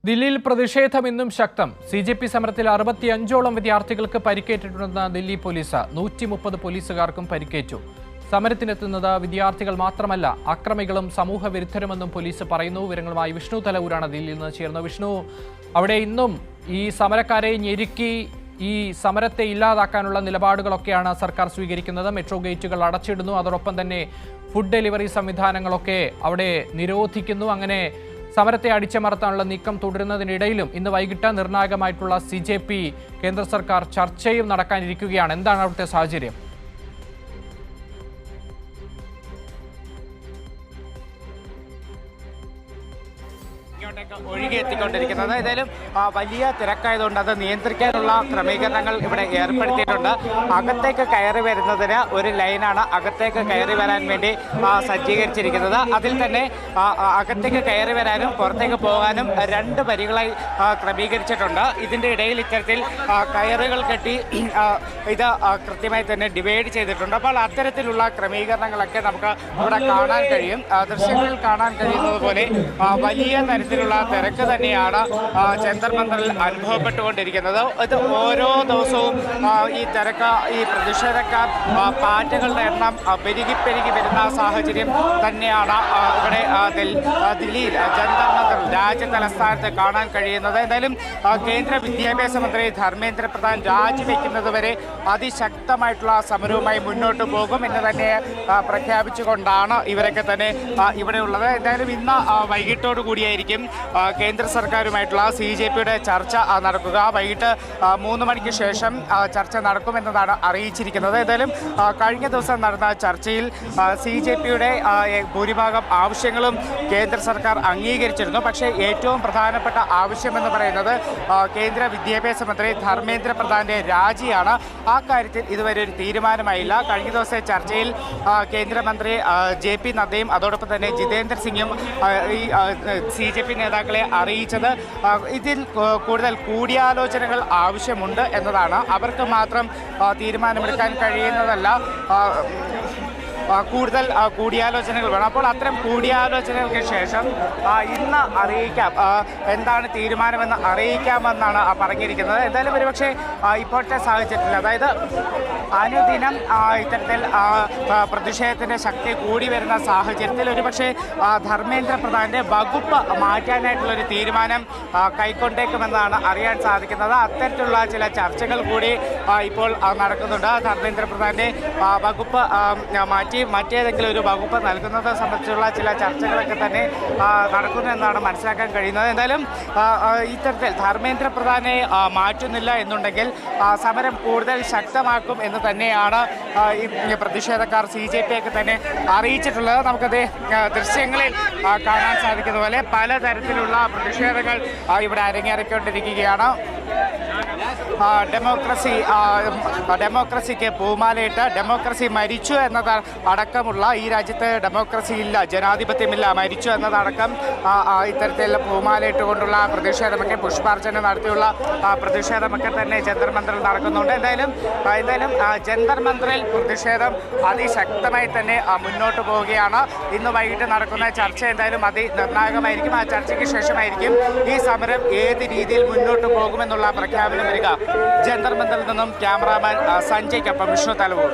ദില്ലിയിൽ പ്രതിഷേധം ഇന്നും ശക്തം. CJP സമരത്തിൽ 65ഓളം വിദ്യാർത്ഥികൾക്ക് പരിക്കേറ്റിട്ടുണ്ടെന്ന് ദില്ലി പോലീസ്. 130 പോലീസുകാർക്കും പരിക്കേറ്റു. സമരത്തിനെത്തുന്നത് വിദ്യാർത്ഥികൾ മാത്രമല്ല, അക്രമികളും സമൂഹ വിരുദ്ധരുമെന്നും പോലീസ് പറയുന്നു. വിവരങ്ങളുമായി വിഷ്ണു തലവൂരാണ് ദില്ലിയിൽ നിന്ന് ചേർന്നത്. വിഷ്ണു, അവിടെ ഇന്നും ഈ സമരക്കാരെ ഞെരുക്കി ഈ സമരത്തെ ഇല്ലാതാക്കാനുള്ള നിലപാടുകളൊക്കെയാണ് സർക്കാർ സ്വീകരിക്കുന്നത്. മെട്രോ ഗേറ്റുകൾ അടച്ചിടുന്നു, അതോടൊപ്പം തന്നെ ഫുഡ് ഡെലിവറി സംവിധാനങ്ങളൊക്കെ അവിടെ നിരോധിക്കുന്നു. അങ്ങനെ സമരത്തെ അടിച്ചമർത്താനുള്ള നീക്കം തുടരുന്നതിനിടയിലും ഇന്ന് വൈകിട്ട് നിർണായകമായിട്ടുള്ള CJP കേന്ദ്ര സർക്കാർ ചർച്ചയും നടക്കാനിരിക്കുകയാണ്. എന്താണ് അവിടുത്തെ സാഹചര്യം? ഒഴുകിയെത്തിക്കൊണ്ടിരിക്കുന്നത്. ഏതായാലും വലിയ തിരക്കായതുകൊണ്ട് അത് നിയന്ത്രിക്കാനുള്ള ക്രമീകരണങ്ങൾ ഇവിടെ ഏർപ്പെടുത്തിയിട്ടുണ്ട്. അകത്തേക്ക് കയറി വരുന്നതിന് ഒരു ലൈനാണ് അകത്തേക്ക് കയറി വരാൻ വേണ്ടി സജ്ജീകരിച്ചിരിക്കുന്നത്. അതിൽ തന്നെ അകത്തേക്ക് കയറി വരാനും പുറത്തേക്ക് പോകാനും 2 വരികളായി ക്രമീകരിച്ചിട്ടുണ്ട്. ഇതിൻ്റെ ഇടയിൽ ഇത്തരത്തിൽ കയറുകൾ കെട്ടി ഇത് കൃത്യമായി തന്നെ ഡിവൈഡ് ചെയ്തിട്ടുണ്ട്. അപ്പോൾ അത്തരത്തിലുള്ള ക്രമീകരണങ്ങളൊക്കെ നമുക്ക് ഇവിടെ കാണാൻ കഴിയും. ദൃശ്യങ്ങളിൽ കാണാൻ കഴിയുന്നത് പോലെ വലിയ തരത്തിലുള്ള തിരക്ക് തന്നെയാണ് ജന്തർ മന്ദറിൽ അനുഭവപ്പെട്ടുകൊണ്ടിരിക്കുന്നത്. ഇത് ഓരോ ദിവസവും ഈ തിരക്ക്, ഈ പ്രതിഷേധക്കാർ പാറ്റകളുടെ എണ്ണം പെരുകി വരുന്ന സാഹചര്യം തന്നെയാണ് ഇവിടെ ദില്ലിയിൽ ജന്തർ മന്ദറിൽ രാജ്യ തലസ്ഥാനത്ത് കാണാൻ കഴിയുന്നത്. എന്തായാലും കേന്ദ്ര വിദ്യാഭ്യാസ മന്ത്രി ധർമ്മേന്ദ്ര പ്രധാൻ രാജിവെക്കുന്നത് വരെ അതിശക്തമായിട്ടുള്ള സമരവുമായി മുന്നോട്ട് പോകും എന്ന് തന്നെ പ്രഖ്യാപിച്ചുകൊണ്ടാണ് ഇവരൊക്കെ തന്നെ ഇവിടെയുള്ളത്. എന്തായാലും ഇന്ന് വൈകിട്ടോടു കൂടിയായിരിക്കും കേന്ദ്ര സർക്കാരുമായിട്ടുള്ള CJPയുടെ ചർച്ച നടക്കുക. വൈകിട്ട് 3 മണിക്ക് ശേഷം ചർച്ച നടക്കുമെന്നതാണ് അറിയിച്ചിരിക്കുന്നത്. ഏതായാലും കഴിഞ്ഞ ദിവസം നടന്ന ചർച്ചയിൽ CJPയുടെ ഭൂരിഭാഗം ആവശ്യങ്ങളും കേന്ദ്ര സർക്കാർ അംഗീകരിച്ചിരുന്നു. പക്ഷേ ഏറ്റവും പ്രധാനപ്പെട്ട ആവശ്യമെന്ന് പറയുന്നത് കേന്ദ്ര വിദ്യാഭ്യാസ മന്ത്രി ധർമ്മേന്ദ്ര പ്രധാന്റെ രാജിയാണ്. ആ കാര്യത്തിൽ ഇതുവരെ ഒരു തീരുമാനമായില്ല. കഴിഞ്ഞ ദിവസത്തെ ചർച്ചയിൽ കേന്ദ്രമന്ത്രി JP നദ്ദയും അതോടൊപ്പം തന്നെ ജിതേന്ദ്ര സിംഗും ഈ CJP നേതാക്കളെ അറിയിച്ചത് ഇതിൽ കൂടുതൽ കൂടിയാലോചനകൾ ആവശ്യമുണ്ട് എന്നതാണ്. അവർക്ക് മാത്രം തീരുമാനമെടുക്കാൻ കഴിയുന്നതല്ല, കൂടുതൽ കൂടിയാലോചനകൾ വേണം. അപ്പോൾ അത്തരം കൂടിയാലോചനകൾക്ക് ശേഷം ഇന്ന് അറിയിക്കാം, എന്താണ് തീരുമാനമെന്ന് അറിയിക്കാമെന്നാണ് പറഞ്ഞിരിക്കുന്നത്. എന്തായാലും ഒരുപക്ഷെ ഇപ്പോഴത്തെ സാഹചര്യത്തിൽ, അതായത് അനുദിനം ഇത്തരത്തിൽ പ്രതിഷേധത്തിൻ്റെ ശക്തി കൂടി വരുന്ന സാഹചര്യത്തിൽ ഒരുപക്ഷെ ധർമ്മേന്ദ്ര പ്രധാന്റെ വകുപ്പ് മാറ്റാനായിട്ടുള്ളൊരു തീരുമാനം കൈക്കൊണ്ടേക്കുമെന്നാണ് അറിയാൻ സാധിക്കുന്നത്. അത്തരത്തിലുള്ള ചില ചർച്ചകൾ കൂടി ഇപ്പോൾ നടക്കുന്നുണ്ട്. ധർമ്മേന്ദ്ര പ്രധാന്റെ വകുപ്പ് മാറ്റി മറ്റേതെങ്കിലും ഒരു വകുപ്പ് നൽകുന്നത് സംബന്ധിച്ചുള്ള ചില ചർച്ചകളൊക്കെ തന്നെ നടക്കുന്നു എന്നാണ് മനസ്സിലാക്കാൻ കഴിയുന്നത്. എന്തായാലും ഇത്തരത്തിൽ ധർമ്മേന്ദ്ര പ്രധാനെ മാറ്റുന്നില്ല എന്നുണ്ടെങ്കിൽ സമരം കൂടുതൽ ശക്തമാക്കും എന്ന് തന്നെയാണ് ഈ പ്രതിഷേധക്കാർ CJPയൊക്കെ തന്നെ അറിയിച്ചിട്ടുള്ളത്. നമുക്കത് ദൃശ്യങ്ങളിൽ കാണാൻ സാധിക്കുന്ന പോലെ പലതരത്തിലുള്ള പ്രതിഷേധങ്ങൾ ഇവിടെ അരങ്ങേറിക്കൊണ്ടിരിക്കുകയാണ്. ഡെമോക്രസിക്ക് പൂമാലയിട്ട് ഡെമോക്രസി മരിച്ചു എന്നത് അടക്കമുള്ള, ഈ രാജ്യത്ത് ഡെമോക്രസി ഇല്ല, ജനാധിപത്യമില്ല, മരിച്ചു എന്നതടക്കം ഇത്തരത്തിൽ പൂമാലയിട്ടുകൊണ്ടുള്ള പ്രതിഷേധമൊക്കെ, പുഷ്പാർച്ചന നടത്തിയുള്ള പ്രതിഷേധമൊക്കെ തന്നെ ജന്തർ മന്ദറിൽ നടക്കുന്നുണ്ട്. എന്തായാലും ജന്തർ മന്ദറിൽ പ്രതിഷേധം അതിശക്തമായി തന്നെ മുന്നോട്ട് പോവുകയാണ്. ഇന്ന് വൈകിട്ട് നടക്കുന്ന ചർച്ച എന്തായാലും അതിനിർണായകമായിരിക്കും. ആ ചർച്ചയ്ക്ക് ശേഷമായിരിക്കും ഈ സമരം ഏത് രീതിയിൽ മുന്നോട്ട് പോകുമെന്നുള്ള പ്രഖ്യാപനം വരിക. ജന്തർ മന്ദറിൽ നിന്നും ക്യാമറാമാൻ സഞ്ജയ്ക്കൊപ്പം വിഷ്ണു തലവൂർ.